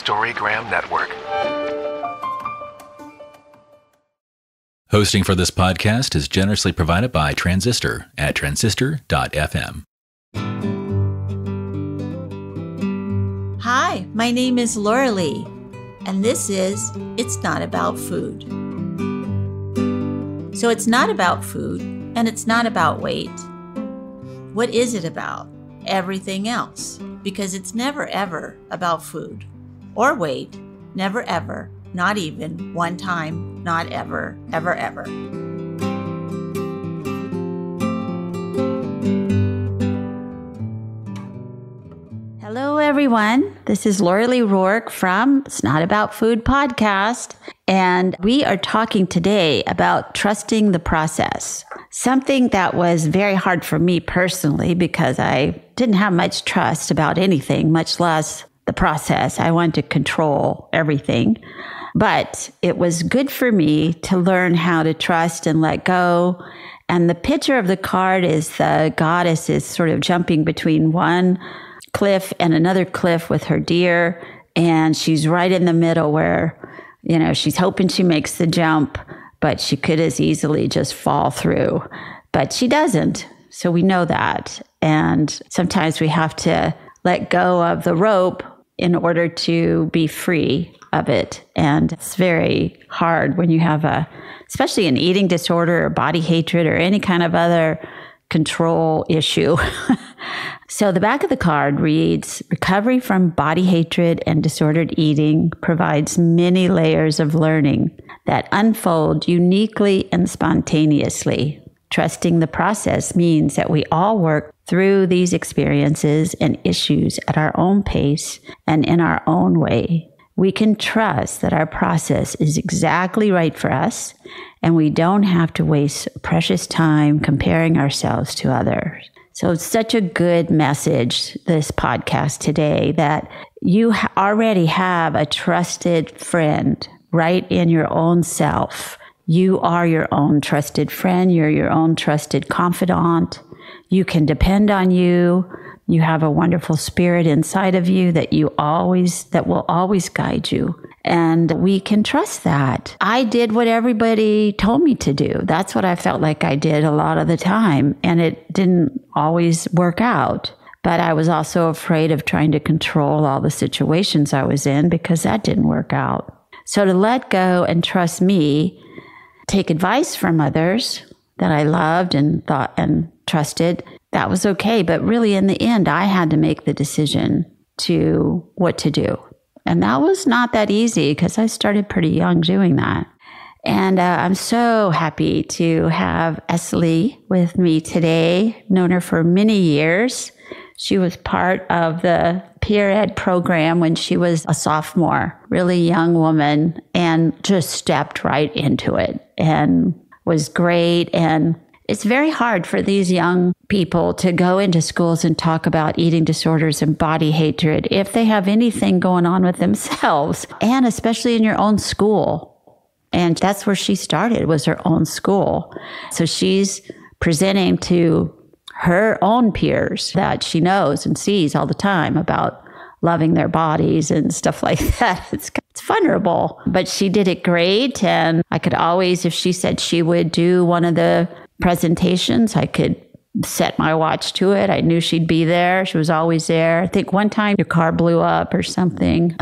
Storygram Network. Hosting for this podcast is generously provided by Transistor at transistor.fm. Hi, my name is Laurelee, and this is It's Not About Food. So it's not about food, and it's not about weight. What is it about? Everything else, because it's never ever about food or weight, never ever, not even one time, not ever, ever, ever. Hello, everyone. This is Laurelee Roark from It's Not About Food podcast, and we are talking today about trusting the process. Something that was very hard for me personally because I didn't have much trust about anything, much less the process. I wanted to control everything. But it was good for me to learn how to trust and let go. And the picture of the card is the goddess is sort of jumping between one cliff and another cliff with her deer. And she's right in the middle where, she's hoping she makes the jump, but she could as easily just fall through. But she doesn't. So we know that. And sometimes we have to let go of the rope in order to be free of it. And it's very hard when you have especially an eating disorder or body hatred or any kind of other control issue. So the back of the card reads, recovery from body hatred and disordered eating provides many layers of learning that unfold uniquely and spontaneously. Trusting the process means that we all work through these experiences and issues at our own pace and in our own way. We can trust that our process is exactly right for us, and we don't have to waste precious time comparing ourselves to others. So it's such a good message, this podcast today, that you already have a trusted friend right in your own self. You are your own trusted friend. You're your own trusted confidant. You can depend on you. You have a wonderful spirit inside of you that will always guide you. And we can trust that. I did what everybody told me to do. That's what I felt like I did a lot of the time. And it didn't always work out. But I was also afraid of trying to control all the situations I was in because that didn't work out. So to let go and trust me, take advice from others that I loved and thought and trusted, that was okay. But really, in the end, I had to make the decision to what to do. And that was not that easy because I started pretty young doing that. And I'm so happy to have Eslly with me today. Known her for many years. She was part of the peer ed program when she was a sophomore, really young woman, and just stepped right into it and was great. And it's very hard for these young people to go into schools and talk about eating disorders and body hatred if they have anything going on with themselves, and especially in your own school. And that's where she started, was her own school. So she's presenting to her own peers that she knows and sees all the time about loving their bodies and stuff like that. It's vulnerable, but she did it great. And I could always, if she said she would do one of the presentations, I could set my watch to it. I knew she'd be there. She was always there. I think one time your car blew up or something.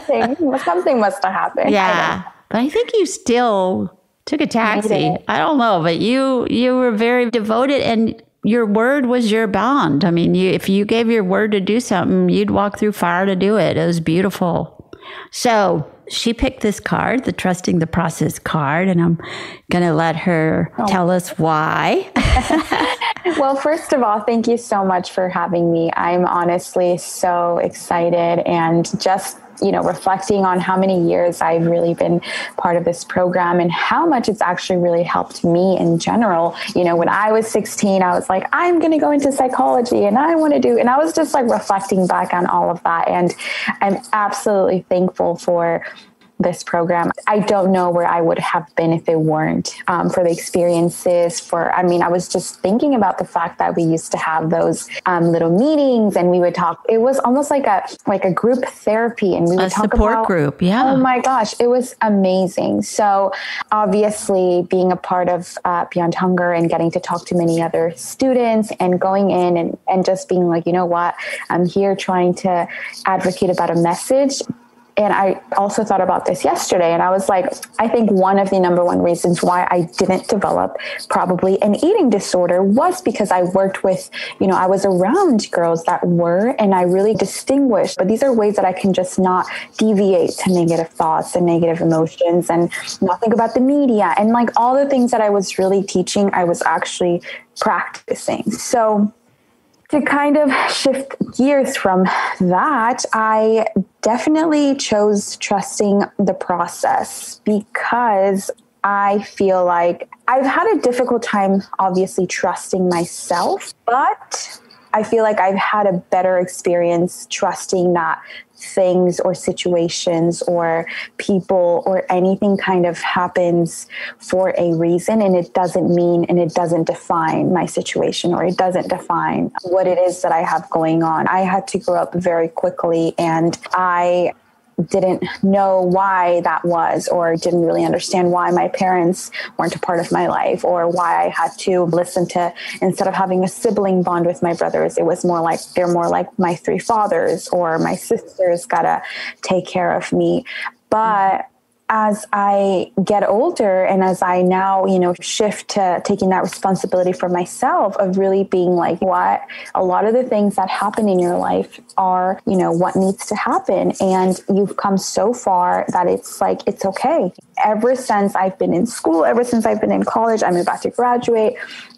Something must have happened. Yeah. But I think you still took a taxi. I don't know, but you were very devoted, and your word was your bond. I mean, if you gave your word to do something, you'd walk through fire to do it. It was beautiful. So she picked this card, the Trusting the Process card, and I'm going to let her tell us why. Well, first of all, thank you so much for having me. I'm honestly so excited, and just reflecting on how many years I've really been part of this program and how much it's actually really helped me in general. When I was 16, I was like, I'm going to go into psychology and I want to do, and I was just like reflecting back on all of that. And I'm absolutely thankful for this program. I don't know where I would have been if it weren't for the experiences. I was just thinking about the fact that we used to have those little meetings and we would talk. It was almost like a group therapy, and we would talk support about group. Yeah. Oh my gosh, it was amazing. So obviously being a part of Beyond Hunger and getting to talk to many other students and going in and just being like, you know what, I'm here trying to advocate about a message. And I also thought about this yesterday, and I was like, I think one of the number one reasons why I didn't develop probably an eating disorder was because I worked with, I was around girls that were, and I really distinguished, but these are ways that I can just not deviate to negative thoughts and negative emotions and not think about the media. And like all the things that I was really teaching, I was actually practicing. So to kind of shift gears from that, I definitely chose trusting the process because I feel like I've had a difficult time, obviously, trusting myself, but I feel like I've had a better experience trusting that things or situations or people or anything kind of happens for a reason, and it doesn't mean and it doesn't define my situation, or it doesn't define what it is that I have going on. I had to grow up very quickly, and I didn't know why that was, or didn't really understand why my parents weren't a part of my life, or why I had to listen to, instead of having a sibling bond with my brothers, it was more like they're more like my three fathers, or my sisters gotta take care of me. But as I get older and as I now, shift to taking that responsibility for myself of really being like, what a lot of the things that happen in your life are, what needs to happen. And you've come so far that it's like, it's okay. Ever since I've been in school, ever since I've been in college, I'm about to graduate,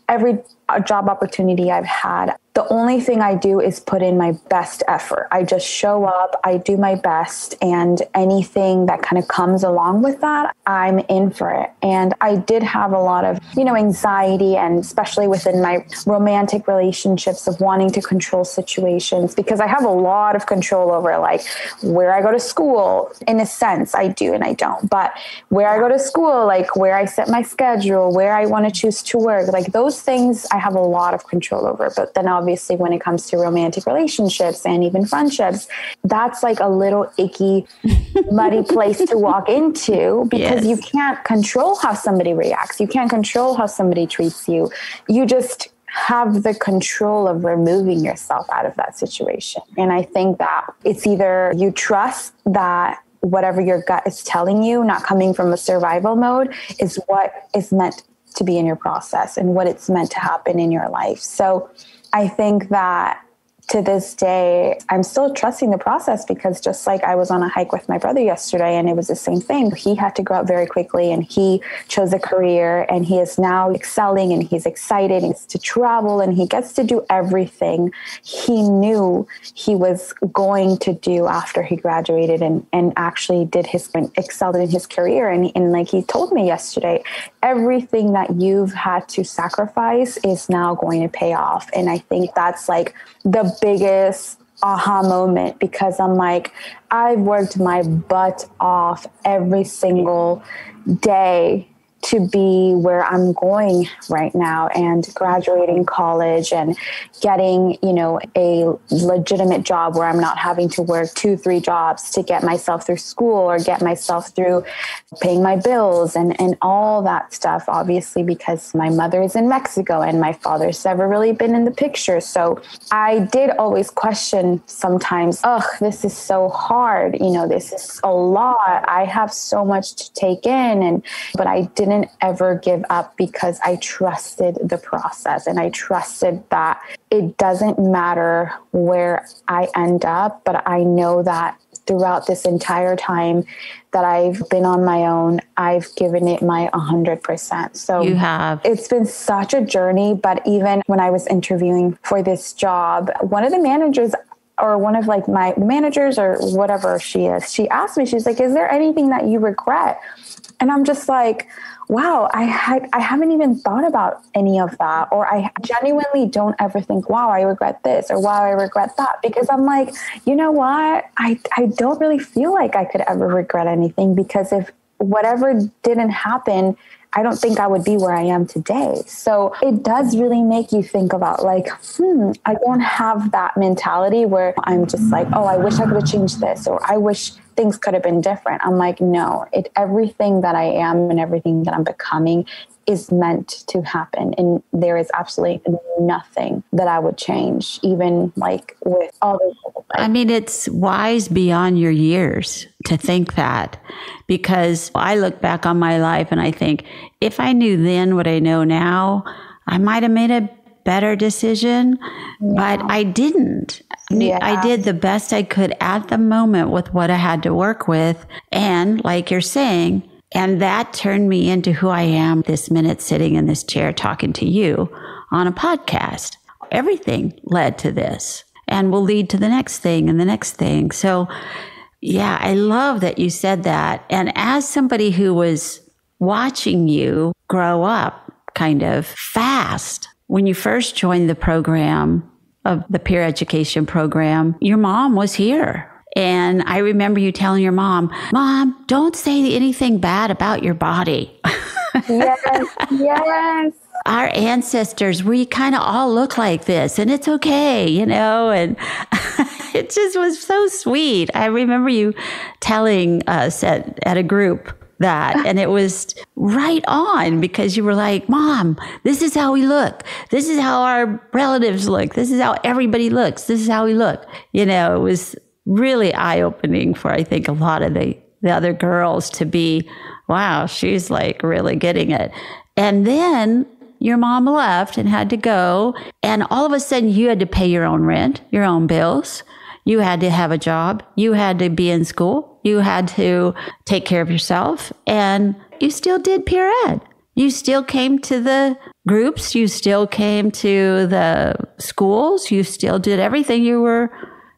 every job opportunity I've had, the only thing I do is put in my best effort. I just show up, I do my best, and anything that kind of comes along with that, I'm in for it. And I did have a lot of, anxiety, and especially within my romantic relationships of wanting to control situations, because I have a lot of control over like where I go to school. In a sense, I do and I don't. But where I go to school, like where I set my schedule, where I want to choose to work, like those things I have a lot of control over. But then obviously when it comes to romantic relationships and even friendships, that's like a little icky, muddy place to walk into, because you can't control how somebody reacts. You can't control how somebody treats you. You just have the control of removing yourself out of that situation. And I think that it's either you trust that whatever your gut is telling you, not coming from a survival mode, is what is meant to be in your process and what it's meant to happen in your life. So I think that to this day, I'm still trusting the process, because just like I was on a hike with my brother yesterday and it was the same thing. He had to grow up very quickly and he chose a career and he is now excelling and he's excited. He gets to travel and he gets to do everything he knew he was going to do after he graduated and actually excelled in his career. And like he told me yesterday, everything that you've had to sacrifice is now going to pay off. And I think that's like the biggest aha moment, because I'm like, I've worked my butt off every single day to be where I'm going right now, and graduating college and getting, a legitimate job where I'm not having to work 2-3 jobs to get myself through school or get myself through paying my bills and all that stuff, obviously, because my mother is in Mexico and my father's never really been in the picture. So I did always question sometimes, this is so hard. This is a lot. I have so much to take in. But I didn't ever give up, because I trusted the process and I trusted that it doesn't matter where I end up, but I know that throughout this entire time that I've been on my own, I've given it my 100%. So you have. It's been such a journey, but even when I was interviewing for this job, one of the managers or one of like my managers or whatever she is, she asked me, she's like, is there anything that you regret? And I'm just like, wow, I haven't even thought about any of that. Or I genuinely don't ever think, wow, I regret this, or wow, I regret that. Because I'm like, you know what? I don't really feel like I could ever regret anything, because if whatever didn't happen, I don't think I would be where I am today. So it does really make you think about like, I don't have that mentality where I'm just like, oh, I wish I could have changed this, or I wish things could have been different. I'm like, no, everything that I am and everything that I'm becoming is meant to happen. And there is absolutely nothing that I would change, even like with all the... I mean, it's wise beyond your years to think that, because I look back on my life and I think, if I knew then what I know now, I might have made a better decision, but I didn't. I did the best I could at the moment with what I had to work with. And like you're saying, and that turned me into who I am this minute, sitting in this chair talking to you on a podcast. Everything led to this and will lead to the next thing and the next thing. So yeah, I love that you said that. And as somebody who was watching you grow up kind of fast, when you first joined the program of the peer education program, your mom was here. And I remember you telling your mom, don't say anything bad about your body. Yes. Our ancestors, we kind of all look like this, and it's okay, you know, and it just was so sweet. I remember you telling us at a group that, and it was right on, because you were like, Mom, this is how we look. This is how our relatives look. This is how everybody looks. This is how we look. You know, it was really eye-opening for, I think, a lot of the other girls to be, wow, she's like really getting it. And then your mom left and had to go. And all of a sudden you had to pay your own rent, your own bills. You had to have a job. You had to be in school. You had to take care of yourself. And you still did peer ed. You still came to the groups. You still came to the schools. You still did everything. You were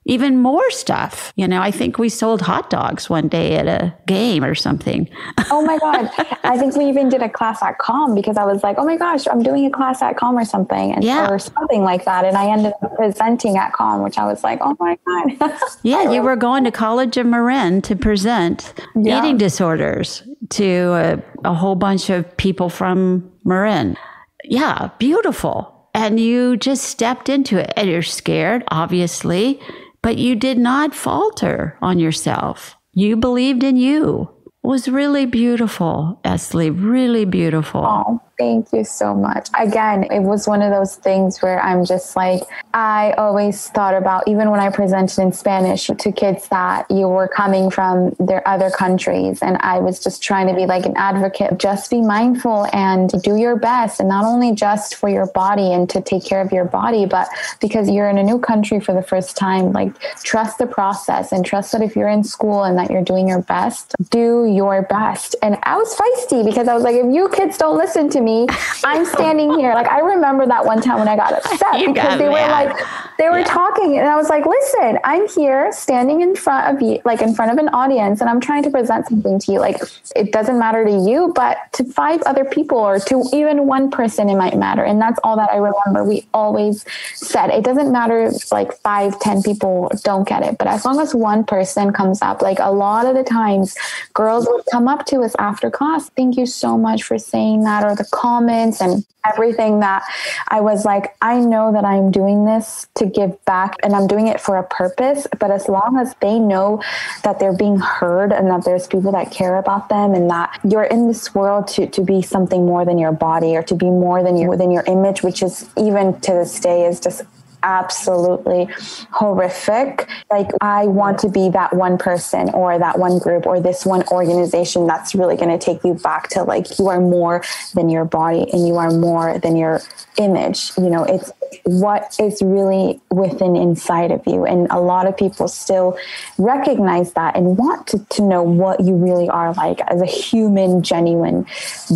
even more stuff. You know, I think we sold hot dogs one day at a game or something. Oh my God. I think we even did a class at COM, because I was like, oh my gosh, I'm doing a class at COM or something, or something like that. And I ended up presenting at COM, which I was like, oh my God. Yeah, you were going to College of Marin to present eating disorders to a whole bunch of people from Marin. Yeah, beautiful. And you just stepped into it, and you're scared, obviously, but you did not falter on yourself. You believed in you. It was really beautiful, Eslly, really beautiful. Oh, thank you so much. Again, it was one of those things where I'm just like, I always thought about, even when I presented in Spanish to kids that you were coming from their other countries, and I was just trying to be like an advocate, just be mindful and do your best. And not only just for your body and to take care of your body, but because you're in a new country for the first time, like trust the process and trust that if you're in school and that you're doing your best, do your best. And I was feisty, because I was like, if you kids don't listen to me, I'm standing here. Like, I remember that one time when I got upset because they were like, they were talking, and I was like, listen, I'm here standing in front of you, like in front of an audience, and I'm trying to present something to you. Like, it doesn't matter to you, but to 5 other people, or to even one person, it might matter. And that's all that I remember. We always said, it doesn't matter if like 5, 10 people don't get it, but as long as one person comes up, like a lot of the times girls would come up to us after class, thank you so much for saying that, or the comments and everything, that I was like, I know that I'm doing this to give back, and I'm doing it for a purpose. But as long as they know that they're being heard, and that there's people that care about them, and that you're in this world to be something more than your body, or to be more than your image, which is, even to this day, is just absolutely horrific. Like, I want to be that one person, or that one group, or this one organization that's really going to take you back to, like, you are more than your body, and you are more than your image. You know, it's what is really within inside of you. And a lot of people still recognize that and want to know what you really are like as a human, genuine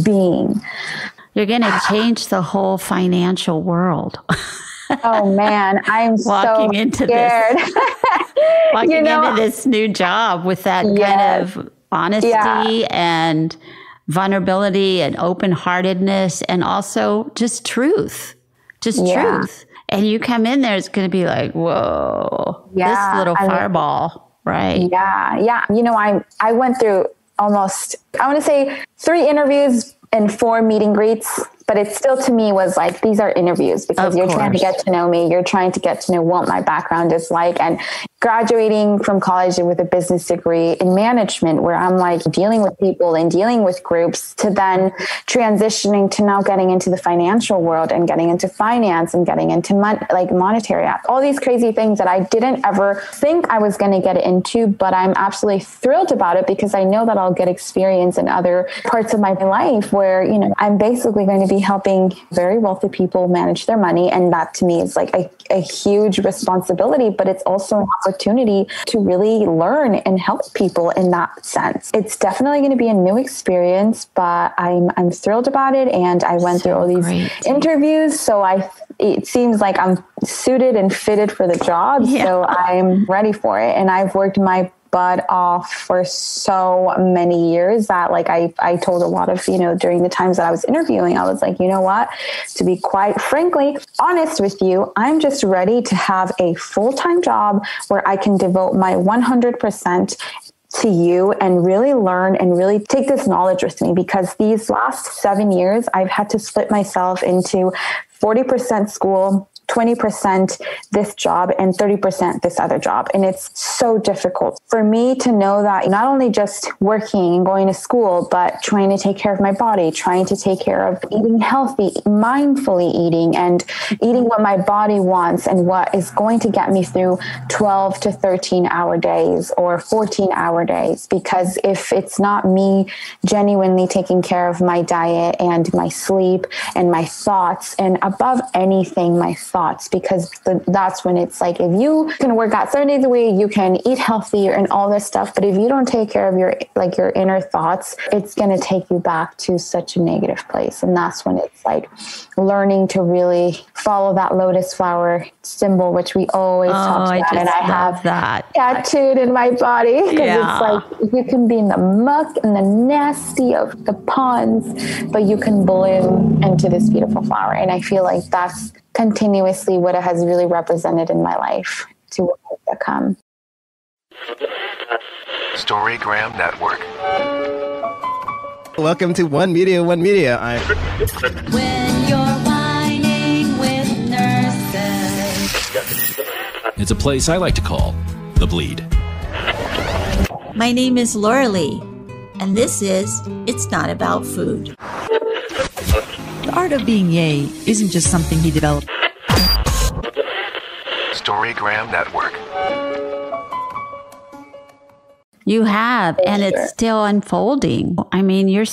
being. You're going to change the whole financial world. Oh man, I'm walking so into scared. this, walking into this new job with that kind of honesty and vulnerability and open-heartedness, and also just truth, truth. And you come in there, it's going to be like, whoa, this little fireball, right? Yeah, yeah. You know, I went through almost, I want to say 3 interviews and 4 meet and greets, but it still to me was like, these are interviews because you're trying to get to know me. You're trying to get to know what my background is like. And graduating from college with a business degree in management, where I'm like dealing with people and dealing with groups, to then transitioning to now getting into the financial world and getting into finance and getting into monetary, all these crazy things that I didn't ever think I was going to get into, but I'm absolutely thrilled about it because I know that I'll get experience in other parts of my life where, you know, I'm basically going to be helping very wealthy people manage their money. And that to me is like a huge responsibility, but it's also an opportunity to really learn and help people in that sense. It's definitely going to be a new experience, but I'm thrilled about it. And I went through all these interviews. So it seems like I'm suited and fitted for the job. Yeah. So I'm ready for it. And I've worked my butt off for so many years that like I told a lot of, you know, during the times that I was interviewing, I was like, you know what, to be quite frankly honest with you, I'm just ready to have a full-time job where I can devote my 100% to you and really learn and really take this knowledge with me, because these last 7 years, I've had to split myself into 40% school, 20% this job, and 30% this other job. And it's so difficult for me to know that not only just working and going to school, but trying to take care of my body, trying to take care of eating healthy, mindfully eating, and eating what my body wants and what is going to get me through 12 to 13-hour days or 14-hour days. Because if it's not me genuinely taking care of my diet and my sleep and my thoughts, and above anything, my thoughts, because that's when it's like, if you can work out 7 days a week, you can eat healthy and all this stuff, but if you don't take care of your inner thoughts, it's going to take you back to such a negative place. And that's when it's like learning to really follow that lotus flower symbol, which we always talk about. And I have that tattooed in my body, because it's like you can be in the muck and the nasty of the ponds, but you can bloom into this beautiful flower. And I feel like that's continuously what it has really represented in my life to what I've become. Storygram Network. Welcome to One Media, One Media. When you're whining with nurses. It's a place I like to call The Bleed. My name is Laurelee, and this is It's Not About Food. The art of being yay isn't just something he developed. Storygram Network. You have, and it's still unfolding. I mean, you're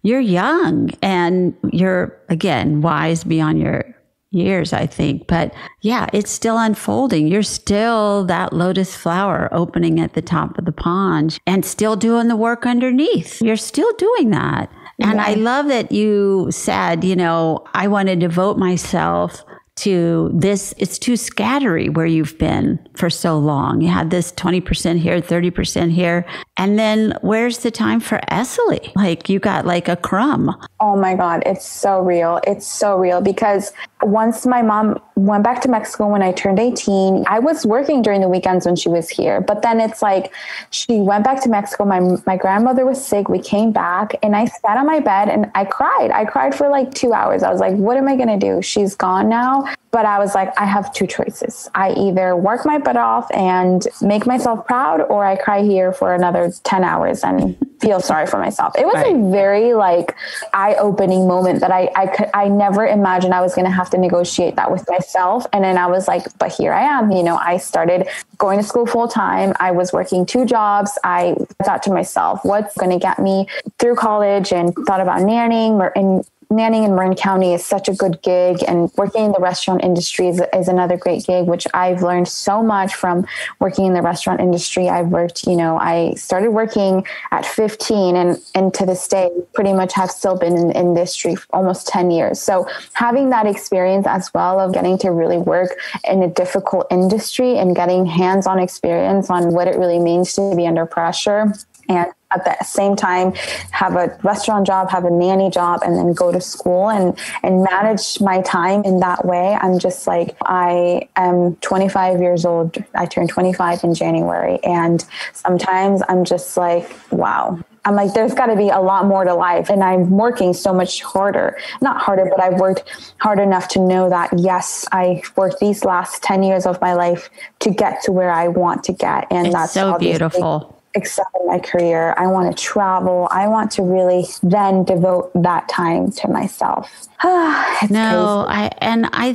young, and you're, again, wise beyond your years, I think. But yeah, it's still unfolding. You're still that lotus flower opening at the top of the pond and still doing the work underneath. You're still doing that. And I love that you said, you know, I want to devote myself to this. It's too scattery where you've been for so long. You had this 20% here, 30% here. And then where's the time for Eslly? Like you got like a crumb. Oh my God. It's so real. It's so real, because once my mom went back to Mexico when I turned 18, I was working during the weekends when she was here. But then it's like, she went back to Mexico. My grandmother was sick. We came back and I sat on my bed and I cried. I cried for like 2 hours. I was like, what am I going to do? She's gone now. But I was like, I have 2 choices. I either work my butt off and make myself proud, or I cry here for another 10 hours and feel sorry for myself. It was a very like eye-opening moment that I never imagined I was going to have to negotiate that with myself. And then I was like, but here I am. You know, I started going to school full time. I was working 2 jobs. I thought to myself, what's going to get me through college, and thought about nannying and nannying in Marin County is such a good gig, and working in the restaurant industry is another great gig, which I've learned so much from working in the restaurant industry. I've worked, I started working at 15 and to this day, pretty much have still been in the industry for almost 10 years. So having that experience as well of getting to really work in a difficult industry and getting hands-on experience on what it really means to be under pressure, and at the same time have a restaurant job, have a nanny job, and then go to school and manage my time in that way. I'm just like, I am 25 years old. I turned 25 in January. And sometimes I'm just like, wow. I'm like, there's got to be a lot more to life. And I'm working so much harder, not harder, but I've worked hard enough to know that, yes, I worked these last 10 years of my life to get to where I want to get. And it's that's so beautiful. Excel in my career. I want to travel. I want to really then devote that time to myself. I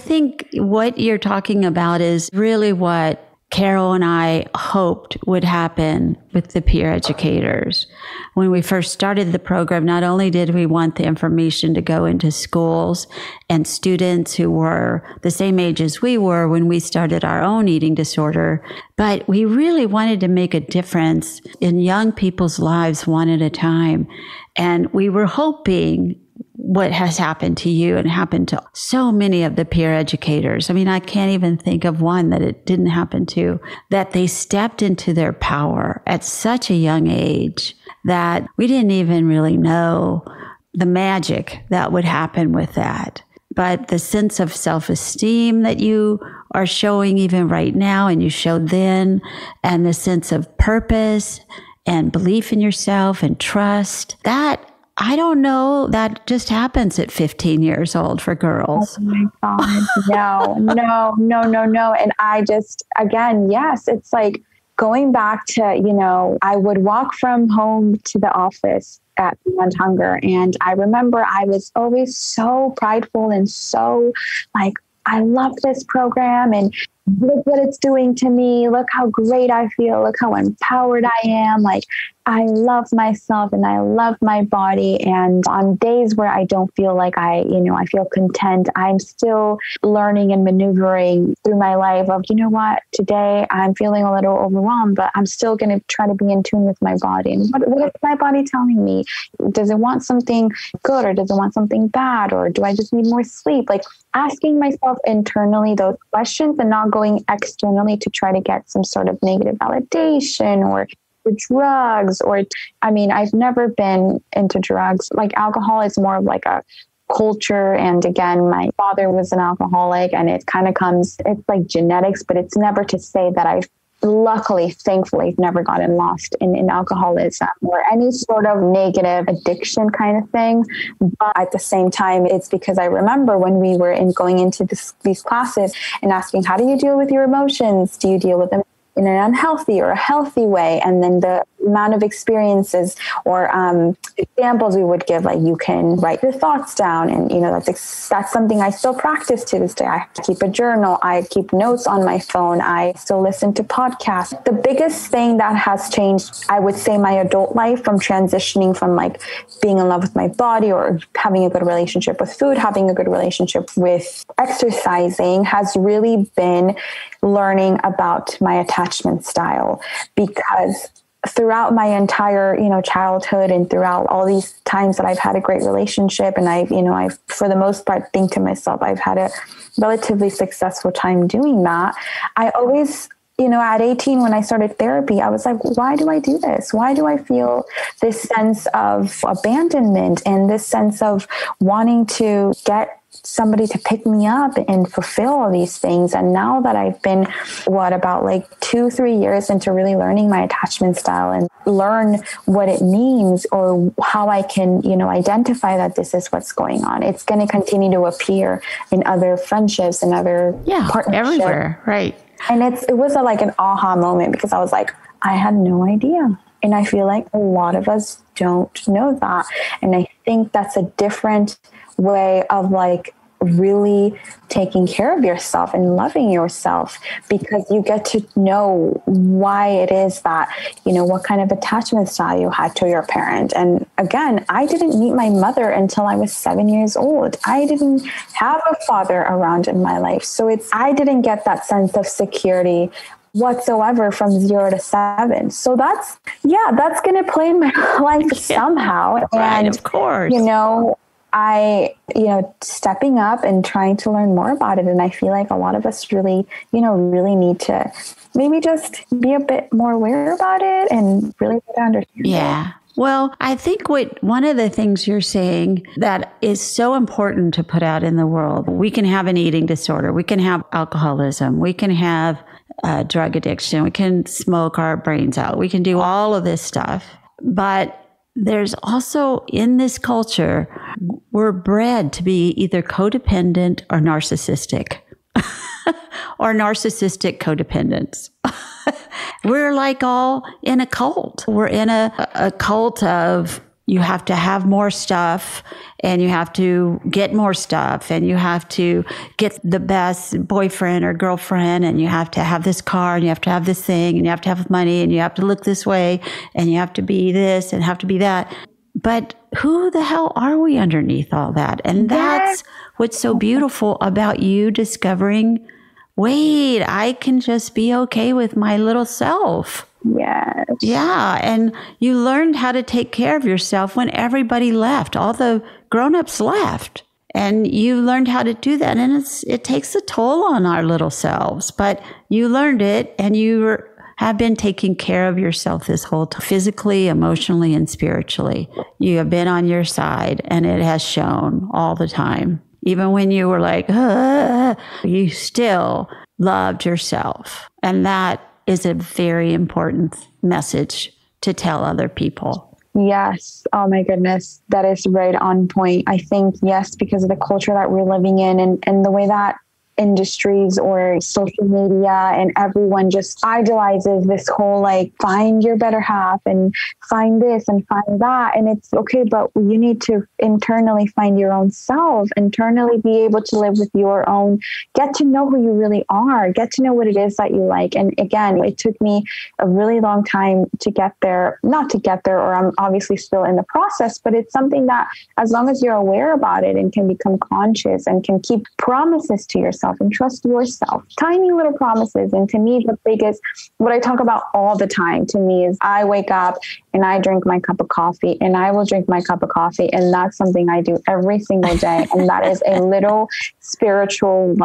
think what you're talking about is really what Carol and I hoped would happen with the peer educators. When we first started the program, not only did we want the information to go into schools and students who were the same age as we were when we started our own eating disorder, but we really wanted to make a difference in young people's lives one at a time. And we were hoping what has happened to you and happened to so many of the peer educators. I mean, I can't even think of one that it didn't happen to, that they stepped into their power at such a young age that we didn't even really know the magic that would happen with that. But the sense of self-esteem that you are showing even right now and you showed then, and the sense of purpose and belief in yourself and trust, that I don't know, that just happens at 15 years old for girls. Oh my God. No. And I just, again, yes, it's like going back to, I would walk from home to the office at Beyond Hunger. And I remember I was always so prideful and so like, I love this program and look what it's doing to me. Look how great I feel. Look how empowered I am. Like, I love myself and I love my body. And on days where I don't feel like I feel content, I'm still learning and maneuvering through my life of, you know what, today I'm feeling a little overwhelmed, but I'm still going to try to be in tune with my body. And what is my body telling me? Does it want something good or does it want something bad? Or do I just need more sleep? Like asking myself internally those questions and not going externally to try to get some sort of negative validation or drugs. I've never been into drugs. Like alcohol is more of like a culture. And again, my father was an alcoholic and it kind of comes, it's like genetics, but it's never to say that I've luckily, thankfully, never gotten lost in alcoholism or any sort of negative addiction kind of thing. But at the same time, it's because I remember when we were going into these classes and asking, how do you deal with your emotions? Do you deal with them in an unhealthy or a healthy way? And then the amount of experiences or examples we would give, like you can write your thoughts down. And, that's something I still practice to this day. I keep a journal. I keep notes on my phone. I still listen to podcasts. The biggest thing that has changed, I would say, my adult life from transitioning from like being in love with my body or having a good relationship with food, having a good relationship with exercising has really been learning about my attachment style, because throughout my entire, childhood and throughout all these times that I've had a great relationship and I for the most part think to myself, I've had a relatively successful time doing that. I always, at 18, when I started therapy, I was like, why do I do this? Why do I feel this sense of abandonment and this sense of wanting to get somebody to pick me up and fulfill all these things? And now that I've been, about like 2-3 years into really learning my attachment style and learn what it means or how I can, identify that this is what's going on. It's going to continue to appear in other friendships and other partnerships. Everywhere. Right. And it was like an aha moment, because I was like, I had no idea. And I feel like a lot of us don't know that. And I think that's a different way of like really taking care of yourself and loving yourself, because you get to know why it is that, what kind of attachment style you had to your parent. And again, I didn't meet my mother until I was 7 years old. I didn't have a father around in my life. So I didn't get that sense of security whatsoever from 0 to 7. So that's going to play in my life somehow. Right, and of course, stepping up and trying to learn more about it. And I feel like a lot of us really need to maybe just be a bit more aware about it and really get to understand it. Well, I think one of the things you're saying that is so important to put out in the world, we can have an eating disorder, we can have alcoholism, we can have drug addiction, we can smoke our brains out, we can do all of this stuff. But there's also, in this culture, we're bred to be either codependent or narcissistic, or narcissistic codependence. We're like all in a cult. We're in a cult of you have to have more stuff, and you have to get more stuff, and you have to get the best boyfriend or girlfriend, and you have to have this car, and you have to have this thing, and you have to have money, and you have to look this way, and you have to be this and have to be that. But who the hell are we underneath all that? And that's what's so beautiful about you discovering, wait, I can just be okay with my little self. Yes. Yeah. And you learned how to take care of yourself when everybody left. All the grown-ups left. And you learned how to do that. And it takes a toll on our little selves. But you learned it, and you have been taking care of yourself this whole time, physically, emotionally, and spiritually. You have been on your side, and it has shown all the time. Even when you were like, you still loved yourself. And that is a very important message to tell other people. Yes. Oh my goodness. That is right on point. I think, yes, because of the culture that we're living in and the way that industries or social media and everyone just idolizes this whole find your better half and find this and find that. And it's okay, but you need to internally find your own self, internally be able to live with your own, get to know who you really are, get to know what it is that you like. And again, it took me a really long time to get there, not to get there, or I'm obviously still in the process, but it's something that as long as you're aware about it and can become conscious and can keep promises to yourself and trust yourself, tiny little promises. And to me, the biggest, what I talk about all the time to me is I wake up and I drink my cup of coffee, and I will drink my cup of coffee. And that's something I do every single day. And that is a little spiritual,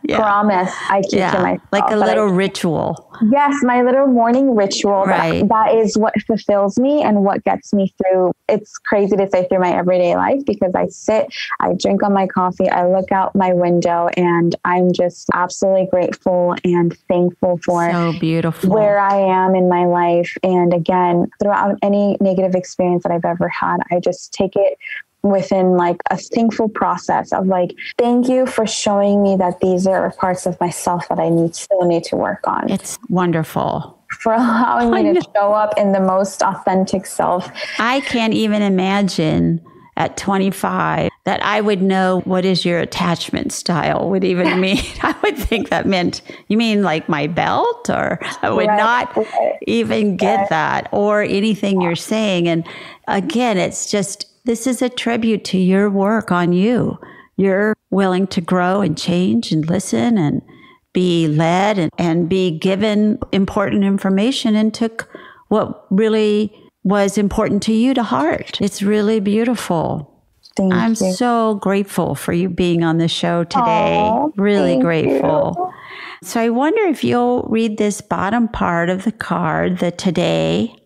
promise I keep to myself. Like a little ritual. Yes, my little morning ritual. Right. That is what fulfills me and what gets me through. It's crazy to say through my everyday life, because I sit, I drink on my coffee, I look out my window, and I'm just absolutely grateful and thankful for so beautiful where I am in my life. And again, throughout any negative experience that I've ever had, I just take it within a thankful process of thank you for showing me that these are parts of myself that I still need to work on. It's wonderful. For allowing me to show up in the most authentic self. I can't even imagine at 25 that I would know what is your attachment style would even mean. I would think that meant, you mean my belt, or I would not even get that, or anything you're saying. And again, it's just, this is a tribute to your work on you. You're willing to grow and change and listen and be led and be given important information, and took what really was important to you to heart. It's really beautiful. I'm so grateful for you being on the show today. Really grateful. You. So I wonder if you'll read this bottom part of the card, the today.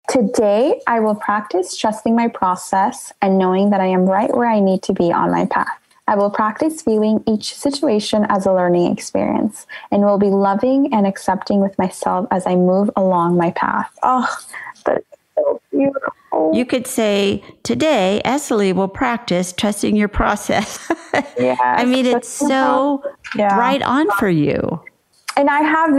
Today, I will practice trusting my process and knowing that I am right where I need to be on my path. I will practice viewing each situation as a learning experience, and will be loving and accepting with myself as I move along my path. Oh, that's so beautiful. You could say, today, Eslly will practice trusting your process. Yes, I mean, it's so right on for you. And I have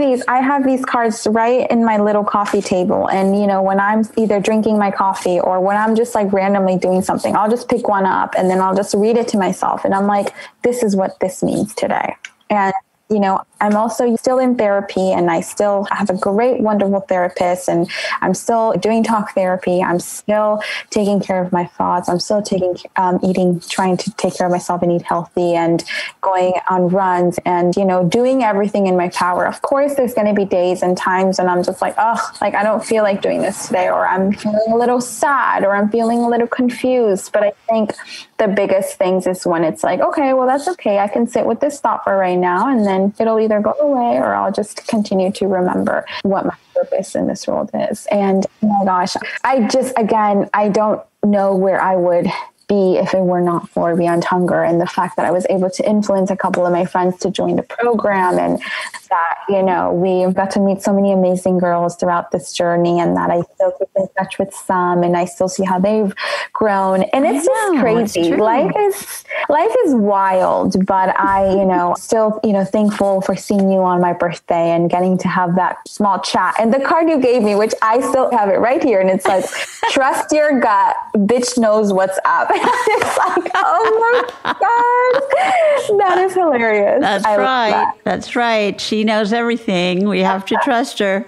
these cards right in my little coffee table. And, you know, when I'm either drinking my coffee or when I'm just like randomly doing something, I'll just pick one up and then I'll just read it to myself. And I'm like, this is what this means today. And, you know, I'm also still in therapy and I still have a great, wonderful therapist, and I'm still doing talk therapy. I'm still taking care of my thoughts. I'm still trying to take care of myself and eat healthy and going on runs and, you know, doing everything in my power. Of course, there's going to be days and times when I'm just like, oh, like I don't feel like doing this today, or I'm feeling a little sad, or I'm feeling a little confused. But I think the biggest things is when it's like, okay, well, that's okay. I can sit with this thought for right now, and then it'll either go away or I'll just continue to remember what my purpose in this world is. And oh my gosh, I don't know where I would be if it were not for Beyond Hunger, and the fact that I was able to influence a couple of my friends to join the program, and that, you know, we got to meet so many amazing girls throughout this journey, and that I still keep in touch with some, and I still see how they've grown. And it's just crazy. Life is wild, but I, you know, still, you know, thankful for seeing you on my birthday and getting to have that small chat. And the card you gave me, which I still have it right here, and it's like, trust your gut, bitch knows what's up. It's like, oh my God, that is hilarious. That's right. That's right. She knows everything. We have to trust her.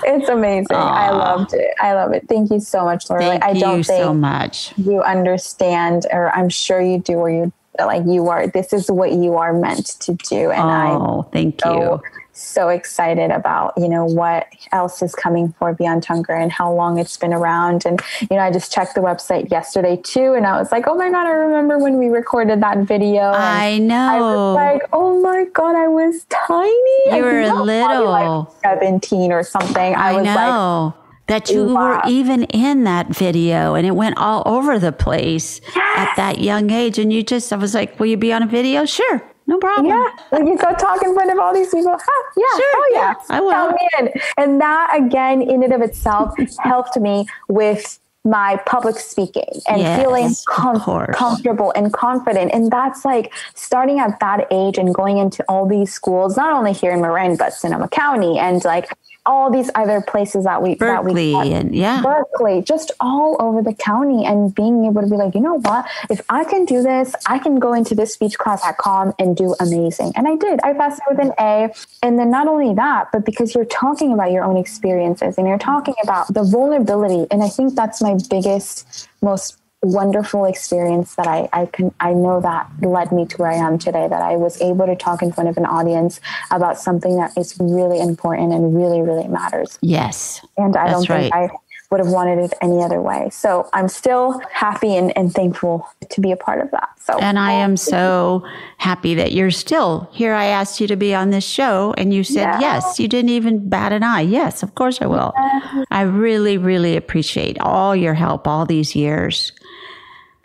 It's amazing. Aww. I loved it. I love it. Thank you so much, Laurelee. Thank you so much. You understand, or I'm sure you do, or you like you are. This is what you are meant to do, and thank you. So excited about, you know, what else is coming for Beyond Hunger and how long it's been around. And, you know, I just checked the website yesterday too, and I was like, oh my God, I remember when we recorded that video. I know. I was like, oh my God, I was tiny. You were little. Like 17 or something. I was know. That you were even in that video, and it went all over the place at that young age. And I was like, will you be on a video? Sure. No problem. Yeah. Like you go talk in front of all these people. Yeah. Sure, oh yeah. I will. Count me in. And that again, in and of itself, helped me with my public speaking and feeling comfortable and confident. And that's like starting at that age and going into all these schools, not only here in Marin, but Sonoma County and like all these other places Berkeley, Berkeley, just all over the county, and being able to be like, you know what, if I can do this, I can go into this speech class at COM and do amazing. And I did. I passed with an A. And then not only that, but because you're talking about your own experiences and you're talking about the vulnerability. And I think that's my biggest, most wonderful experience that I know that led me to where I am today, that I was able to talk in front of an audience about something that is really important and really, really matters. Yes. And I don't think I would have wanted it any other way. So I'm still happy and thankful to be a part of that. So, and I am so happy that you're still here. I asked you to be on this show and you said yes. You didn't even bat an eye. Yes, of course I will. I really, really appreciate all your help all these years.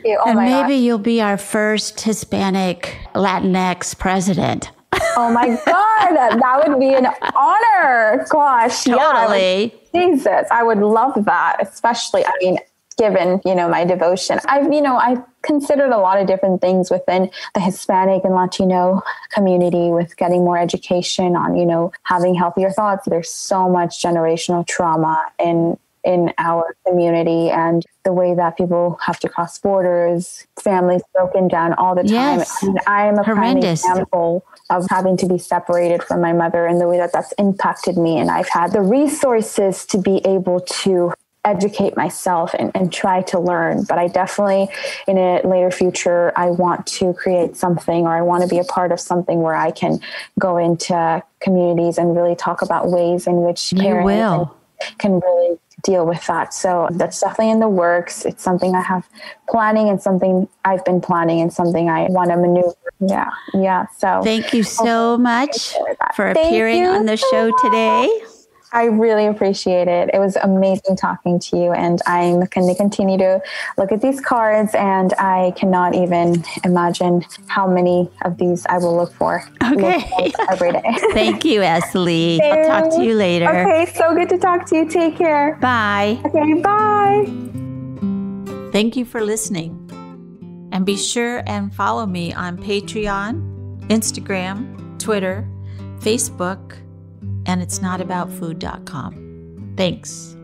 Oh, and maybe you'll be our first Hispanic Latinx president. Oh my God, that would be an honor. Gosh. Totally. Yeah, Jesus, I would love that. Especially, I mean, given, you know, my devotion. I've considered a lot of different things within the Hispanic and Latino community with getting more education on, you know, having healthier thoughts. There's so much generational trauma in our community, and the way that people have to cross borders, families broken down all the time. Yes. And I am a prime example of having to be separated from my mother, and the way that that's impacted me. And I've had the resources to be able to educate myself and try to learn. But I definitely, in a later future, I want to create something, or I want to be a part of something where I can go into communities and really talk about ways in which parents can really deal with that. So that's definitely in the works. It's something I have planning, and something I've been planning, and something I want to maneuver. Yeah. So thank you so much for appearing on the show today. I really appreciate it. It was amazing talking to you, and I'm going to continue to look at these cards, and I cannot even imagine how many of these I will look for. Okay. Every day. Thank you, Eslly. I'll talk to you later. Okay, so good to talk to you. Take care. Bye. Okay, bye. Thank you for listening. And be sure and follow me on Patreon, Instagram, Twitter, Facebook, and it's notaboutfood.com. Thanks.